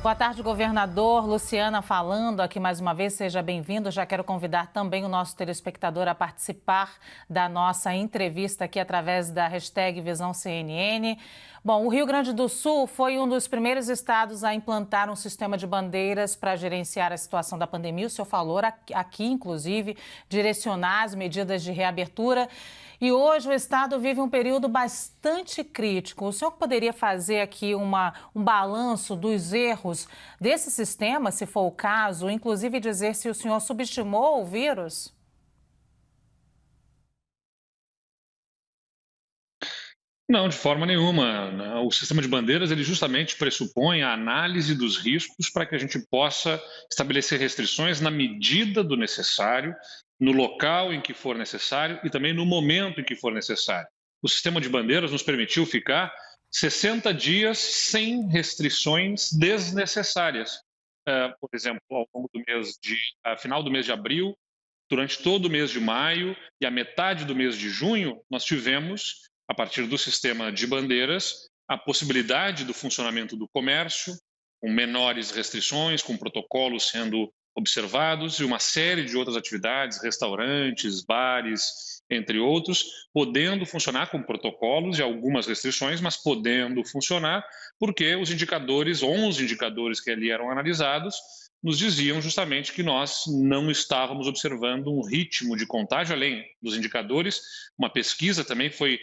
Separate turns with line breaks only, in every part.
Boa tarde, governador. Luciana falando aqui mais uma vez, seja bem-vindo. Já quero convidar também o nosso telespectador a participar da nossa entrevista aqui através da hashtag VisãoCNN. Bom, o Rio Grande do Sul foi um dos primeiros estados a implantar um sistema de bandeiras para gerenciar a situação da pandemia. O senhor falou aqui, inclusive, direcionar as medidas de reabertura. E hoje o estado vive um período bastante crítico. O senhor poderia fazer aqui um balanço dos erros desse sistema, se for o caso, inclusive dizer se o senhor subestimou o vírus?
Não, de forma nenhuma, né. O sistema de bandeiras, ele justamente pressupõe a análise dos riscos para que a gente possa estabelecer restrições na medida do necessário, no local em que for necessário e também no momento em que for necessário. O sistema de bandeiras nos permitiu ficar 60 dias sem restrições desnecessárias. Por exemplo, ao longo do final do mês de abril, durante todo o mês de maio e a metade do mês de junho, nós tivemos, a partir do sistema de bandeiras, a possibilidade do funcionamento do comércio, com menores restrições, com protocolos sendo observados e uma série de outras atividades, restaurantes, bares, entre outros, podendo funcionar com protocolos e algumas restrições, mas podendo funcionar, porque os indicadores, 11 indicadores que ali eram analisados, nos diziam justamente que nós não estávamos observando um ritmo de contágio, além dos indicadores. Uma pesquisa também foi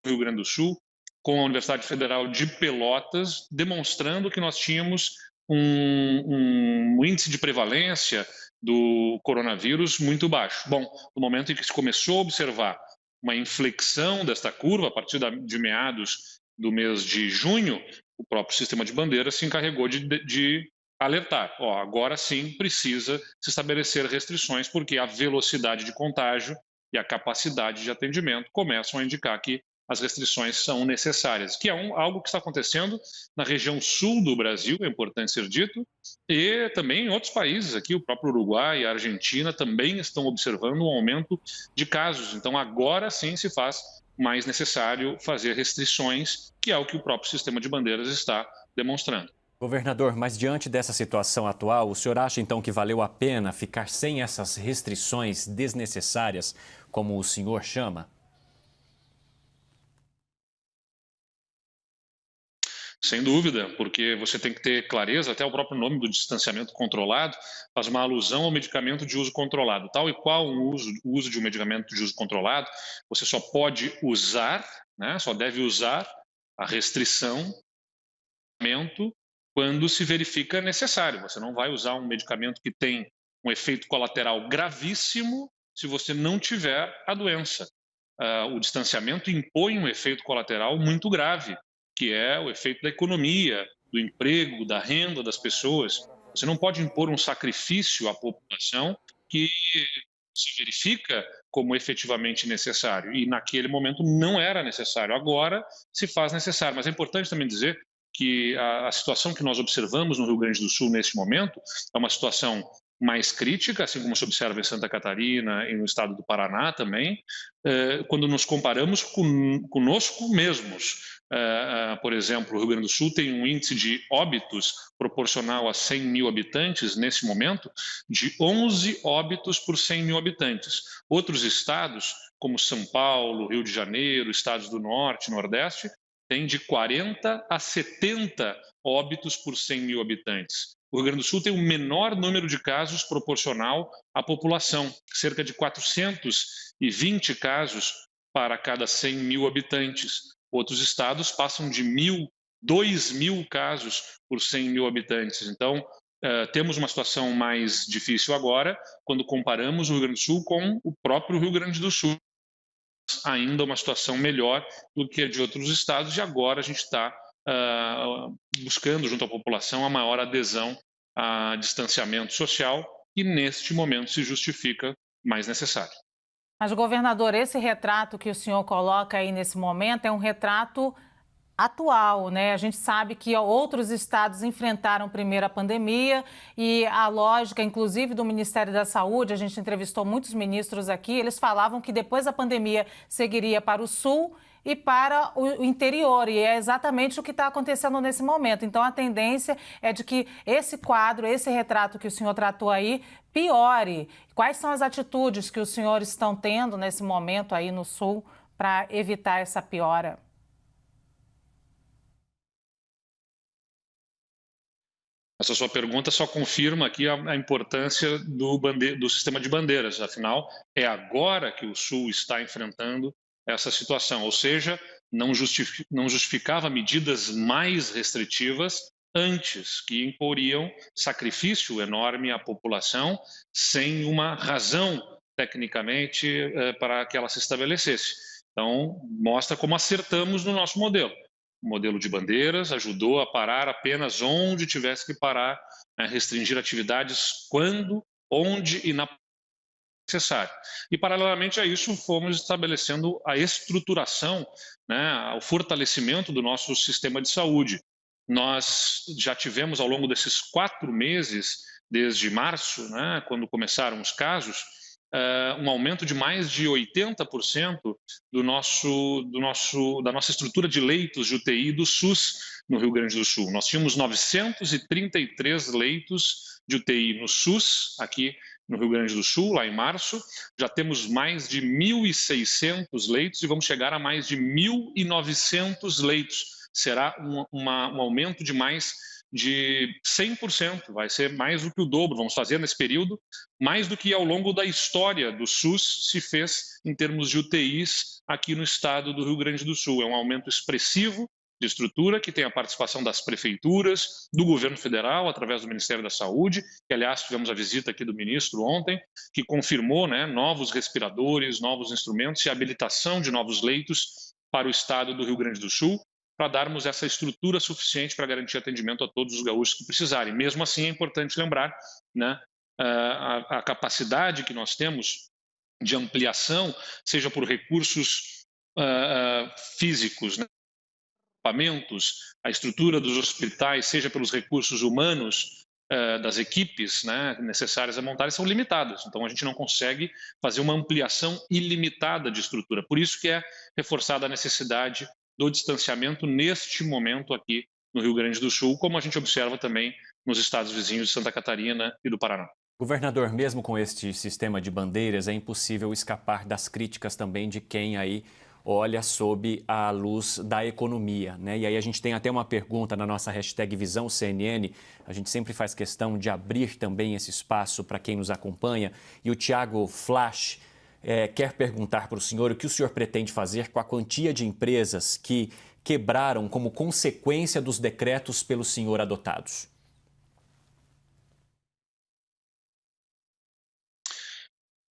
no Rio Grande do Sul, com a Universidade Federal de Pelotas, demonstrando que nós tínhamos um índice de prevalência do coronavírus muito baixo. Bom, no momento em que se começou a observar uma inflexão desta curva, a partir de meados do mês de junho, o próprio sistema de bandeiras se encarregou de alertar. Agora sim precisa se estabelecer restrições, porque a velocidade de contágio e a capacidade de atendimento começam a indicar que as restrições são necessárias, que é algo que está acontecendo na região sul do Brasil, é importante ser dito, e também em outros países aqui, o próprio Uruguai e a Argentina também estão observando um aumento de casos. Então, agora sim se faz mais necessário fazer restrições, que é o que o próprio sistema de bandeiras está demonstrando.
Governador, mas diante dessa situação atual, o senhor acha então que valeu a pena ficar sem essas restrições desnecessárias, como o senhor chama?
Sem dúvida, porque você tem que ter clareza, até o próprio nome do distanciamento controlado faz uma alusão ao medicamento de uso controlado. Tal e qual o uso de um medicamento de uso controlado, você só pode usar, né, só deve usar a restrição quando se verifica necessário. Você não vai usar um medicamento que tem um efeito colateral gravíssimo se você não tiver a doença. O distanciamento impõe um efeito colateral muito grave, que é o efeito da economia, do emprego, da renda das pessoas. Você não pode impor um sacrifício à população que se verifica como efetivamente necessário. E naquele momento não era necessário. Agora se faz necessário. Mas é importante também dizer que a situação que nós observamos no Rio Grande do Sul nesse momento é uma situação mais crítica, assim como se observa em Santa Catarina e no estado do Paraná também, quando nos comparamos conosco mesmos. Por exemplo, o Rio Grande do Sul tem um índice de óbitos proporcional a 100 mil habitantes, nesse momento, de 11 óbitos por 100 mil habitantes. Outros estados, como São Paulo, Rio de Janeiro, estados do Norte, Nordeste, têm de 40 a 70 óbitos por 100 mil habitantes. O Rio Grande do Sul tem o menor número de casos proporcional à população, cerca de 420 casos para cada 100 mil habitantes. Outros estados passam de 1.000, 2.000 casos por 100 mil habitantes. Então, temos uma situação mais difícil agora, quando comparamos o Rio Grande do Sul com o próprio Rio Grande do Sul. Ainda uma situação melhor do que a de outros estados, e agora a gente está buscando junto à população a maior adesão a distanciamento social, e neste momento se justifica mais necessário.
Mas, governador, esse retrato que o senhor coloca aí nesse momento é um retrato atual, né? A gente sabe que outros estados enfrentaram primeiro a pandemia e a lógica, inclusive do Ministério da Saúde, a gente entrevistou muitos ministros aqui, eles falavam que depois a pandemia seguiria para o Sul e para o interior, e é exatamente o que está acontecendo nesse momento. Então, a tendência é de que esse quadro, esse retrato que o senhor tratou aí, piore. Quais são as atitudes que os senhores estão tendo nesse momento aí no Sul para evitar essa piora?
Essa sua pergunta só confirma aqui a importância do sistema de bandeiras. Afinal, é agora que o Sul está enfrentando essa situação, ou seja, não justificava medidas mais restritivas antes, que imporiam sacrifício enorme à população sem uma razão, tecnicamente, para que ela se estabelecesse. Então, mostra como acertamos no nosso modelo. O modelo de bandeiras ajudou a parar apenas onde tivesse que parar, né, restringir atividades quando, onde e na necessário. E, paralelamente a isso, fomos estabelecendo a estruturação, né, o fortalecimento do nosso sistema de saúde. Nós já tivemos, ao longo desses 4 meses, desde março, né, quando começaram os casos, um aumento de mais de 80% da nossa estrutura de leitos de UTI do SUS no Rio Grande do Sul. Nós tínhamos 933 leitos de UTI no SUS, aqui no Rio Grande do Sul, lá em março. Já temos mais de 1.600 leitos e vamos chegar a mais de 1.900 leitos. Será um aumento de mais de 100%, vai ser mais do que o dobro, vamos fazer nesse período, mais do que ao longo da história do SUS se fez em termos de UTIs aqui no estado do Rio Grande do Sul. É um aumento expressivo de estrutura, que tem a participação das prefeituras, do governo federal, através do Ministério da Saúde, que aliás tivemos a visita aqui do ministro ontem, que confirmou, né, novos respiradores, novos instrumentos e habilitação de novos leitos para o estado do Rio Grande do Sul, para darmos essa estrutura suficiente para garantir atendimento a todos os gaúchos que precisarem. Mesmo assim, é importante lembrar, né, a capacidade que nós temos de ampliação, seja por recursos físicos, né, equipamentos, a estrutura dos hospitais, seja pelos recursos humanos das equipes, né, necessárias a montar, são limitadas. Então, a gente não consegue fazer uma ampliação ilimitada de estrutura. Por isso que é reforçada a necessidade do distanciamento neste momento aqui no Rio Grande do Sul, como a gente observa também nos estados vizinhos de Santa Catarina e do Paraná.
Governador, mesmo com este sistema de bandeiras, é impossível escapar das críticas também de quem aí olha sob a luz da economia, né? E aí a gente tem até uma pergunta na nossa hashtag Visão CNN. A gente sempre faz questão de abrir também esse espaço para quem nos acompanha. E o Tiago Flash quer perguntar para o senhor o que o senhor pretende fazer com a quantia de empresas que quebraram como consequência dos decretos pelo senhor adotados.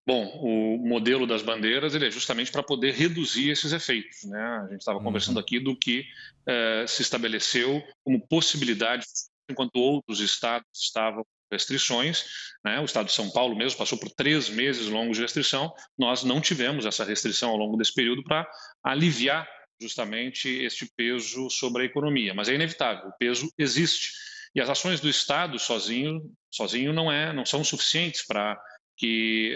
Bom, o modelo das bandeiras ele é justamente para poder reduzir esses efeitos, né? A gente estava conversando aqui do que se estabeleceu como possibilidade, enquanto outros estados estavam restrições, né? O estado de São Paulo mesmo passou por 3 meses longos de restrição. Nós não tivemos essa restrição ao longo desse período para aliviar justamente este peso sobre a economia. Mas é inevitável, o peso existe. E as ações do Estado sozinho não são suficientes para que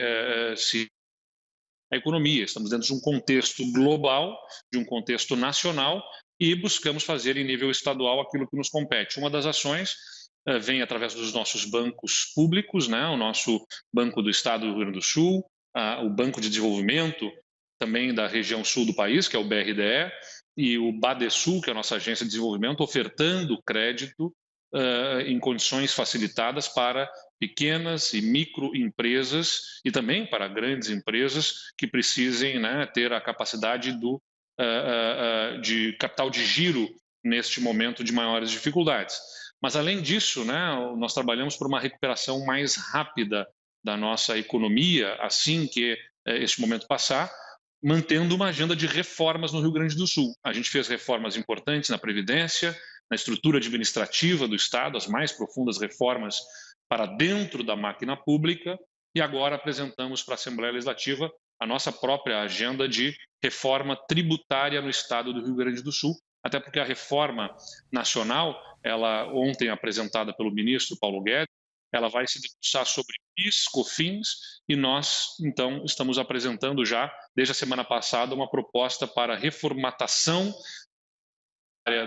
a economia. Estamos dentro de um contexto global, de um contexto nacional e buscamos fazer em nível estadual aquilo que nos compete. Uma das ações vem através dos nossos bancos públicos, né? O nosso Banco do Estado do Rio Grande do Sul, o Banco de Desenvolvimento também da região sul do país, que é o BRDE, e o Badesul, que é a nossa agência de desenvolvimento, ofertando crédito em condições facilitadas para pequenas e microempresas e também para grandes empresas que precisem, né, ter a capacidade de capital de giro neste momento de maiores dificuldades. Mas, além disso, né, nós trabalhamos por uma recuperação mais rápida da nossa economia assim que este momento passar, mantendo uma agenda de reformas no Rio Grande do Sul. A gente fez reformas importantes na Previdência, na estrutura administrativa do Estado, as mais profundas reformas para dentro da máquina pública, e agora apresentamos para a Assembleia Legislativa a nossa própria agenda de reforma tributária no Estado do Rio Grande do Sul, até porque a reforma nacional, ela ontem apresentada pelo ministro Paulo Guedes, ela vai se debruçar sobre PIS, COFINS, e nós, então, estamos apresentando já, desde a semana passada, uma proposta para reformatação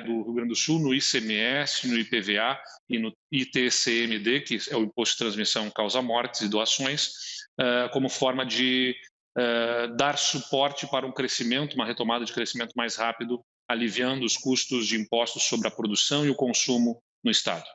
do Rio Grande do Sul no ICMS, no IPVA e no ITCMD, que é o Imposto de Transmissão Causa Mortes e Doações, como forma de dar suporte para um crescimento, uma retomada de crescimento mais rápido, aliviando os custos de impostos sobre a produção e o consumo no Estado.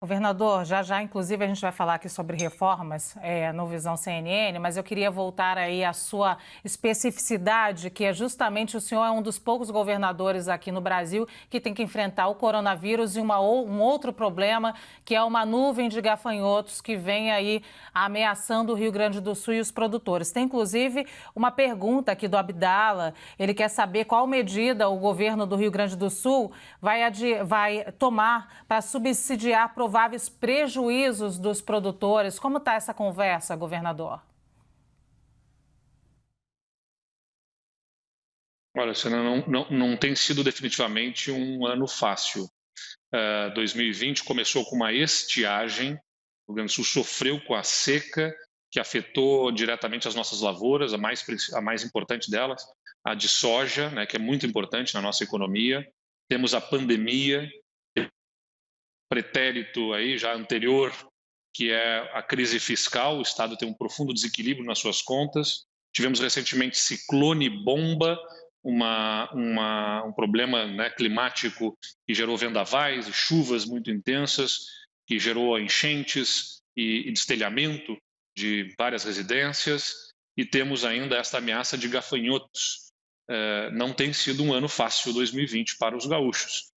Governador, já inclusive a gente vai falar aqui sobre reformas no Visão CNN, mas eu queria voltar aí à sua especificidade, que é justamente o senhor é um dos poucos governadores aqui no Brasil que tem que enfrentar o coronavírus e um outro problema, que é uma nuvem de gafanhotos que vem aí ameaçando o Rio Grande do Sul e os produtores. Tem inclusive uma pergunta aqui do Abdala, ele quer saber qual medida o governo do Rio Grande do Sul vai tomar para subsidiar prováveis prejuízos dos produtores. Como está essa conversa, governador?
Olha, Senna, não tem sido definitivamente um ano fácil. 2020 começou com uma estiagem, o Rio Grande do Sul sofreu com a seca, que afetou diretamente as nossas lavouras, a mais importante delas, a de soja, né, que é muito importante na nossa economia. Temos a pandemia, pretérito aí já anterior, que é a crise fiscal. O Estado tem um profundo desequilíbrio nas suas contas. Tivemos recentemente ciclone bomba, um problema, né, climático que gerou vendavais e chuvas muito intensas, que gerou enchentes e destelhamento de várias residências. E temos ainda esta ameaça de gafanhotos. Não tem sido um ano fácil 2020 para os gaúchos.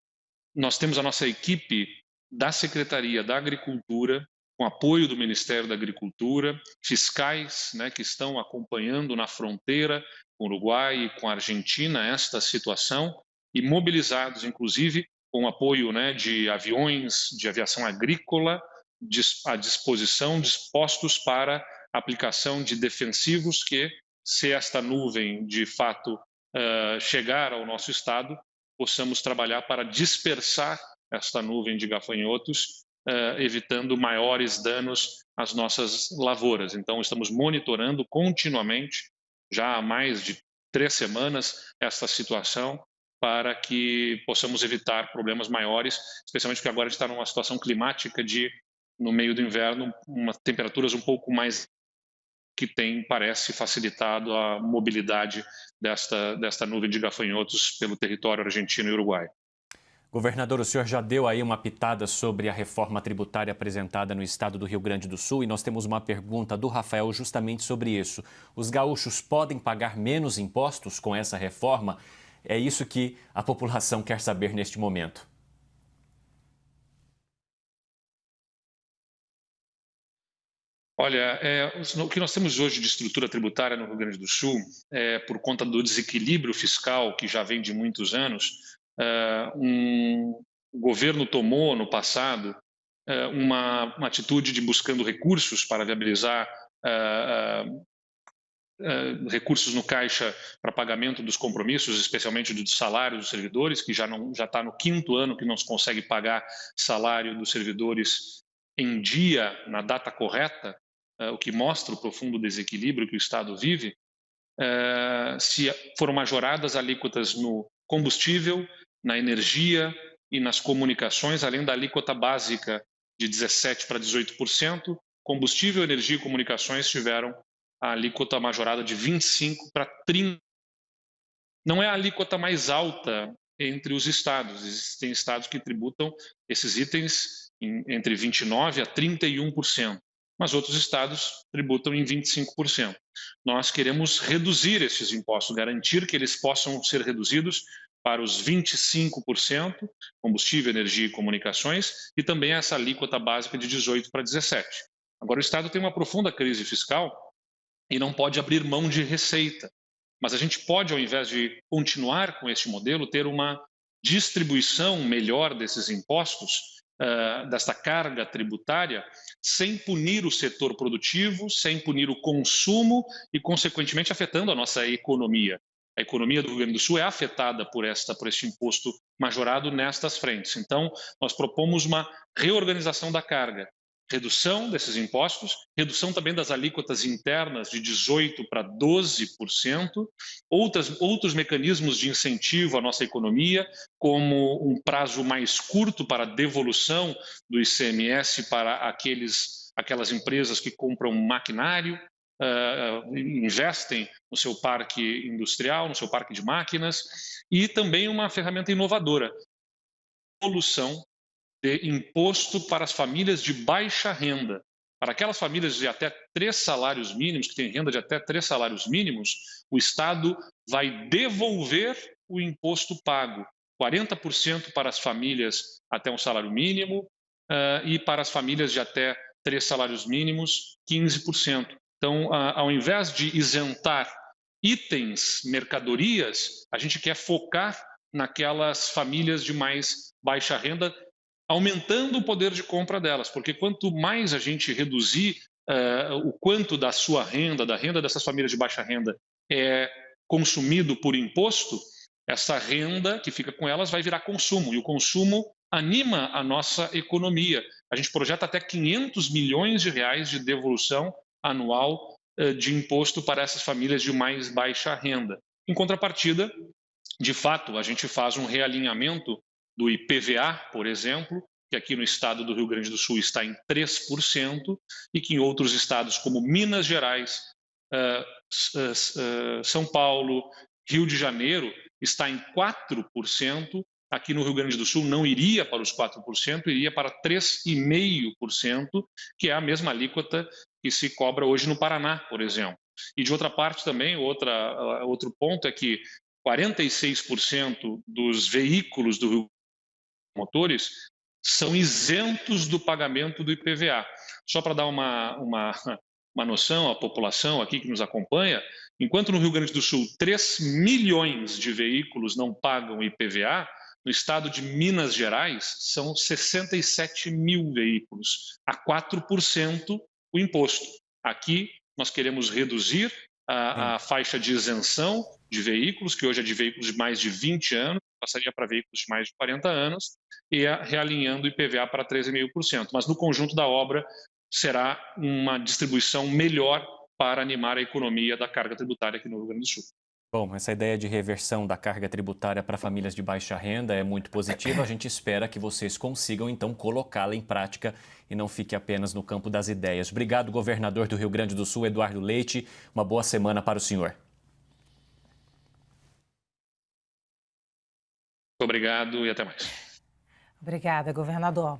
Nós temos a nossa equipe da Secretaria da Agricultura, com apoio do Ministério da Agricultura, fiscais, né, que estão acompanhando na fronteira com o Uruguai e com a Argentina esta situação, e mobilizados, inclusive, com apoio, né, de aviões de aviação agrícola à disposição, dispostos para aplicação de defensivos que, se esta nuvem de fato chegar ao nosso estado, possamos trabalhar para dispersar esta nuvem de gafanhotos, evitando maiores danos às nossas lavouras. Então, estamos monitorando continuamente, já há mais de 3 semanas, esta situação, para que possamos evitar problemas maiores, especialmente porque agora a gente está numa situação climática de, no meio do inverno, temperaturas um pouco mais que parece, facilitado a mobilidade desta nuvem de gafanhotos pelo território argentino e uruguaio.
Governador, o senhor já deu aí uma pitada sobre a reforma tributária apresentada no estado do Rio Grande do Sul e nós temos uma pergunta do Rafael justamente sobre isso. Os gaúchos podem pagar menos impostos com essa reforma? É isso que a população quer saber neste momento.
Olha, o que nós temos hoje de estrutura tributária no Rio Grande do Sul, por conta do desequilíbrio fiscal que já vem de muitos anos, o governo tomou no passado uma atitude de buscando recursos para viabilizar recursos no caixa para pagamento dos compromissos, especialmente dos salários dos servidores, que já está no 5º ano que não se consegue pagar salário dos servidores em dia, na data correta, o que mostra o profundo desequilíbrio que o Estado vive. Se foram majoradas alíquotas no combustível, na energia e nas comunicações, além da alíquota básica de 17% para 18%, combustível, energia e comunicações tiveram a alíquota majorada de 25% para 30%. Não é a alíquota mais alta entre os estados. Existem estados que tributam esses itens entre 29% a 31%, mas outros estados tributam em 25%. Nós queremos reduzir esses impostos, garantir que eles possam ser reduzidos para os 25%, combustível, energia e comunicações, e também essa alíquota básica de 18% para 17%. Agora, o Estado tem uma profunda crise fiscal e não pode abrir mão de receita. Mas a gente pode, ao invés de continuar com este modelo, ter uma distribuição melhor desses impostos, desta carga tributária, sem punir o setor produtivo, sem punir o consumo e, consequentemente, afetando a nossa economia. A economia do Rio Grande do Sul é afetada por este imposto majorado nestas frentes. Então, nós propomos uma reorganização da carga, redução desses impostos, redução também das alíquotas internas de 18% para 12%, outros mecanismos de incentivo à nossa economia, como um prazo mais curto para devolução do ICMS para aquelas empresas que compram maquinário, investem no seu parque industrial, no seu parque de máquinas, e também uma ferramenta inovadora, devolução de imposto para as famílias de baixa renda. Para aquelas famílias de até 3 salários mínimos, que têm renda de até 3 salários mínimos, o Estado vai devolver o imposto pago. 40% para as famílias até um salário mínimo e para as famílias de até 3 salários mínimos, 15%. Então, ao invés de isentar itens, mercadorias, a gente quer focar naquelas famílias de mais baixa renda, aumentando o poder de compra delas, porque quanto mais a gente reduzir o quanto da sua renda, da renda dessas famílias de baixa renda é consumido por imposto, essa renda que fica com elas vai virar consumo, e o consumo anima a nossa economia. A gente projeta até 500 milhões de reais de devolução anual de imposto para essas famílias de mais baixa renda. Em contrapartida, de fato, a gente faz um realinhamento do IPVA, por exemplo, que aqui no estado do Rio Grande do Sul está em 3% e que em outros estados como Minas Gerais, São Paulo, Rio de Janeiro está em 4%. Aqui no Rio Grande do Sul não iria para os 4%, iria para 3,5%, que é a mesma alíquota que se cobra hoje no Paraná, por exemplo. E de outra parte também, outro ponto é que 46% dos veículos do Rio motores são isentos do pagamento do IPVA. Só para dar uma noção à população aqui que nos acompanha, enquanto no Rio Grande do Sul 3 milhões de veículos não pagam IPVA, no estado de Minas Gerais são 67 mil veículos, a 4% o imposto. Aqui nós queremos reduzir a faixa de isenção de veículos, que hoje é de veículos de mais de 20 anos, passaria para veículos de mais de 40 anos, e realinhando o IPVA para 13,5%. Mas no conjunto da obra será uma distribuição melhor para animar a economia da carga tributária aqui no Rio Grande do Sul.
Bom, essa ideia de reversão da carga tributária para famílias de baixa renda é muito positiva. A gente espera que vocês consigam, então, colocá-la em prática e não fique apenas no campo das ideias. Obrigado, governador do Rio Grande do Sul, Eduardo Leite. Uma boa semana para o senhor.
Obrigado e até mais.
Obrigada, governador.